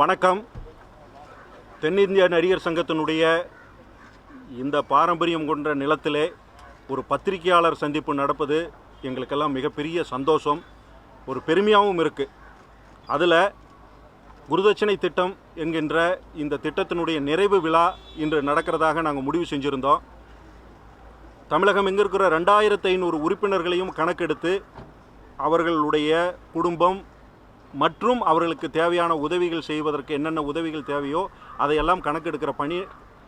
வணக்கம். தென்னிந்திய நடிகர் சங்கத்தினுடைய இந்த பாரம்பரியம் கொண்ட நிலத்திலே ஒரு பத்திரிகையாளர் சந்திப்பு நடப்பது எங்களுக்கெல்லாம் மிகப்பெரிய சந்தோஷம், ஒரு பெருமையாகவும் இருக்குது. அதில் குருதட்சணை திட்டம் என்கின்ற இந்த திட்டத்தினுடைய நிறைவு விழா இன்று நடக்கிறதாக நாங்கள் முடிவு செஞ்சுருந்தோம். தமிழகம் எங்கே இருக்கிற 2500 உறுப்பினர்களையும் கணக்கெடுத்து அவர்களுடைய குடும்பம் மற்றும் அவர்களுக்கு தேவையான உதவிகள் செய்வதற்கு என்னென்ன உதவிகள் தேவையோ அதையெல்லாம் கணக்கெடுக்கிற பணி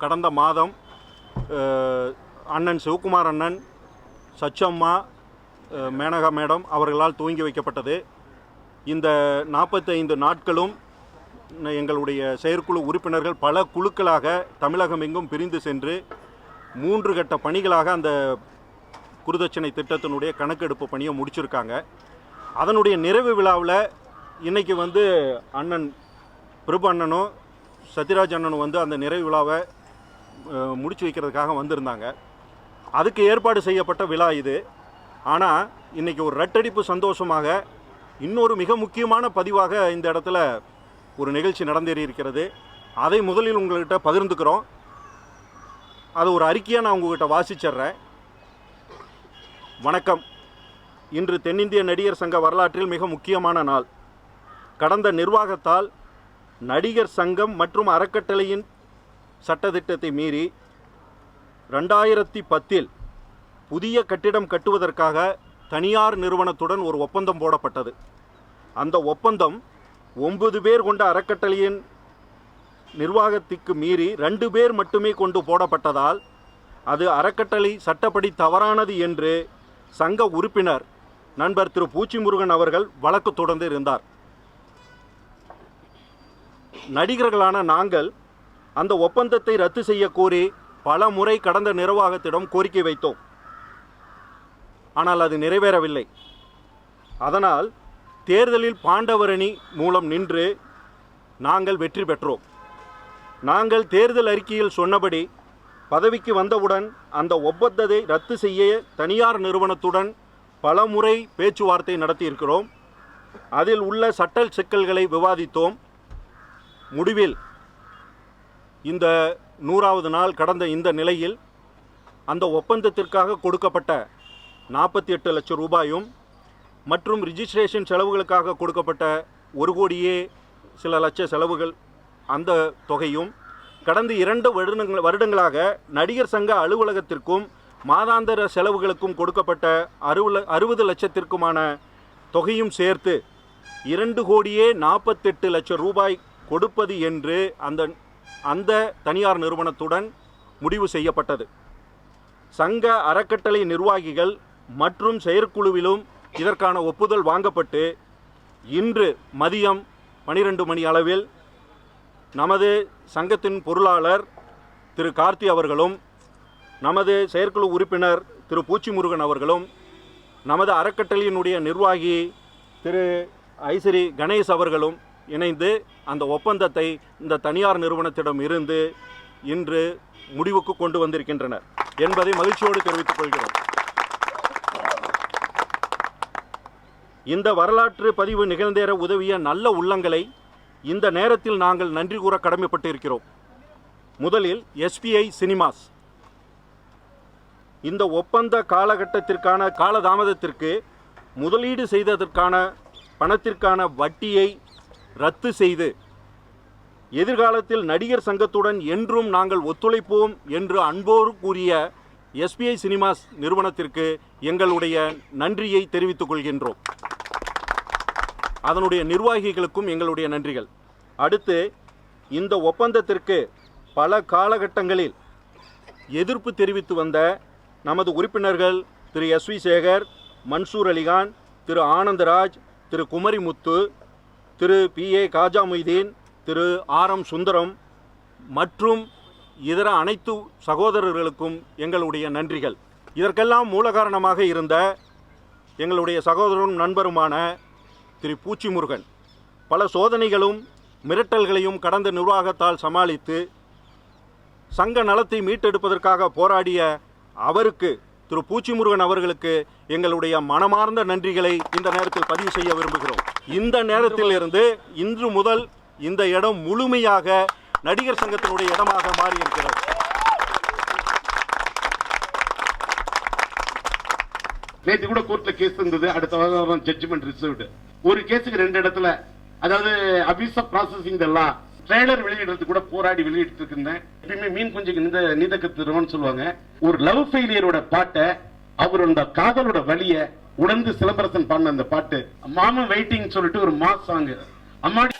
கடந்த மாதம் அண்ணன் சிவகுமார் அண்ணன், சச்சம்மா, மேனகா மேடம் அவர்களால் துவங்கி வைக்கப்பட்டது. இந்த 45 நாட்களும் எங்களுடைய செயற்குழு உறுப்பினர்கள் பல குழுக்களாக தமிழகம் எங்கும் பிரிந்து சென்று 3 கட்ட பணிகளாக அந்த குருதட்சணை திட்டத்தினுடைய கணக்கெடுப்பு பணியை முடிச்சிருக்காங்க. அதனுடைய நிறைவு விழாவில் இன்றைக்கி அண்ணன் பிரபு அண்ணனும் சத்யராஜ் அண்ணனும் அந்த நிறைவு விழாவை முடிச்சு வைக்கிறதுக்காக வந்திருந்தாங்க. அதுக்கு ஏற்பாடு செய்யப்பட்ட விழா இது. ஆனால் இன்றைக்கி ஒரு ரட்டடிப்பு சந்தோஷமாக இன்னொரு மிக முக்கியமான பதிவாக இந்த இடத்துல ஒரு நிகழ்ச்சி நடந்தேறியிருக்கிறது. அதை முதலில் உங்கள்கிட்ட பகிர்ந்துக்கிறோம். அது ஒரு அறிக்கையாக நான் உங்கள்கிட்ட வாசிச்சிட்றேன். வணக்கம். இன்று தென்னிந்திய நடிகர் சங்க வரலாற்றில் மிக முக்கியமான நாள். கடந்த நிர்வாகத்தால் நடிகர் சங்கம் மற்றும் அறக்கட்டளையின் சட்டத்திட்டத்தை மீறி 2010 புதிய கட்டிடம் கட்டுவதற்காக தனியார் நிறுவனத்துடன் ஒரு ஒப்பந்தம் போடப்பட்டது. அந்த ஒப்பந்தம் 9 பேர் கொண்ட அறக்கட்டளையின் நிர்வாகத்திற்கு மீறி 2 பேர் மட்டுமே கொண்டு போடப்பட்டதால் அது அறக்கட்டளை சட்டப்படி தவறானது என்று சங்க உறுப்பினர் நண்பர் திரு பூச்சிமுருகன் அவர்கள் வழக்கு தொடர்ந்து இருந்தார். நடிகர்களான நாங்கள் அந்த ஒப்பந்தத்தை ரத்து செய்ய கோரி பல முறை கடந்த நிர்வாகத்திடம் கோரிக்கை வைத்தோம். ஆனால் அது நிறைவேறவில்லை. அதனால் தேர்தலில் பாண்டவரணி மூலம் நின்று நாங்கள் வெற்றி பெற்றோம். நாங்கள் தேர்தல் அறிக்கையில் சொன்னபடி பதவிக்கு வந்தவுடன் அந்த ஒப்பந்தத்தை ரத்து செய்ய தனியார் நிறுவனத்துடன் பல முறை பேச்சுவார்த்தை நடத்தியிருக்கிறோம். அதில் உள்ள சட்ட சிக்கல்களை விவாதித்தோம். முடிவில் இந்த 100வது நாள் கடந்த இந்த நிலையில் அந்த ஒப்பந்தத்திற்காக கொடுக்கப்பட்ட 48 லட்சம் ரூபாயும் மற்றும் ரிஜிஸ்ட்ரேஷன் செலவுகளுக்காக கொடுக்கப்பட்ட 1 கோடியே சில லட்ச செலவுகள் அந்த தொகையும் கடந்த 2 வருடங்களாக நடிகர் சங்க அலுவலகத்திற்கும் மாதாந்திர செலவுகளுக்கும் கொடுக்கப்பட்ட 60 லட்சத்திற்குமான தொகையும் சேர்த்து 2 கோடியே 48 லட்சம் ரூபாய் கொடுப்பது என்று அந்த தனியார் நிறுவனத்துடன் முடிவு செய்யப்பட்டது. சங்க அறக்கட்டளை நிர்வாகிகள் மற்றும் செயற்குழுவிலும் இதற்கான ஒப்புதல் வாங்கப்பட்டு இன்று மதியம் 12 மணி அளவில் நமது சங்கத்தின் பொருளாளர் திரு கார்த்தி அவர்களும் நமது செயற்குழு உறுப்பினர் திரு பூச்சிமுருகன் அவர்களும் நமது அறக்கட்டளையினுடைய நிர்வாகி திரு ஐஸ்வரி கணேஷ் அவர்களும் இணைந்து அந்த ஒப்பந்தத்தை இந்த தனியார் நிறுவனத்திடம் இருந்து இன்று முடிவுக்கு கொண்டு வந்திருக்கின்றனர் என்பதை மகிழ்ச்சியோடு தெரிவித்துக் கொள்கிறோம். இந்த வரலாற்று பதிவு நிகழ்ந்தேற உதவிய நல்ல உள்ளங்களை இந்த நேரத்தில் நாங்கள் நன்றி கூற கடமைப்பட்டிருக்கிறோம். முதலில் SPI சினிமாஸ் இந்த ஒப்பந்த காலகட்டத்திற்கான காலதாமதத்திற்கு முதலீடு செய்ததற்கான பணத்திற்கான வட்டியை ரத்து செய்து எதிர்காலத்தில் நடிகர் சங்கத்துடன் என்றும் நாங்கள் ஒத்துழைப்போம் என்று அன்போடு கூறிய SPI சினிமாஸ் நிறுவனத்திற்கு எங்களுடைய நன்றியை தெரிவித்துக் கொள்கின்றோம். அதனுடைய நிர்வாகிகளுக்கும் எங்களுடைய நன்றிகள். அடுத்து இந்த ஒப்பந்தத்திற்கு பல காலகட்டங்களில் எதிர்ப்பு தெரிவித்து வந்த நமது உறுப்பினர்கள் திரு SV சேகர், மன்சூர் அலிகான், திரு ஆனந்தராஜ், திரு குமரிமுத்து, திரு PA காஜா மொய்தீன், திரு RM சுந்தரம் மற்றும் இதர அனைத்து சகோதரர்களுக்கும் எங்களுடைய நன்றிகள். இதற்கெல்லாம் மூல காரணமாக இருந்த எங்களுடைய சகோதரரும் நண்பருமான திரு பூச்சிமுருகன் பல சோதனைகளும் மிரட்டல்களையும் கடந்த நிர்வாகத்தால் சமாளித்து சங்க நலத்தை மீட்டெடுப்பதற்காக போராடிய அவருக்கு, திரு பூச்சிமுருகன் அவர்களுக்கு எங்களுடைய மனமார்ந்த நன்றிகளை இந்த நேரத்தில் பதிவு செய்ய விரும்புகிறோம். இந்த நேரத்தில் இருந்து இன்று முதல் இந்த இடம் முழுமையாக நடிகர் சங்கத்தினுடைய இடமாக மாறி இருக்கிறது. நேற்று கூட கோர்ட்ல கேஸ் இருந்தது, அடுத்த வாரம் ஜட்ஜ்மெண்ட் ரிசர்வ்டு. ஒரு கேஸுக்கு 2 இடத்துல, அதாவது அபியூஸ் ஆஃப் ப்ராசஸிங் இதெல்லாம் ட்ரெய்லர் வெளியிடுறது கூட போராடி வெளியிட்டு இருந்தேன். எப்பயுமே மீன் குஞ்சுக்கு நீந்த கத்துருவோம்னு சொல்லுவாங்க. ஒரு லவ் ஃபெயிலியரோட பாட்டை, அவரோட காதலோட வலிய உணர்ந்து சிலம்பரசன் பாடின அந்த பாட்டு மாமா வெயிட்டிங் சொல்லிட்டு ஒரு மாஸ் சாங். அம்மாடி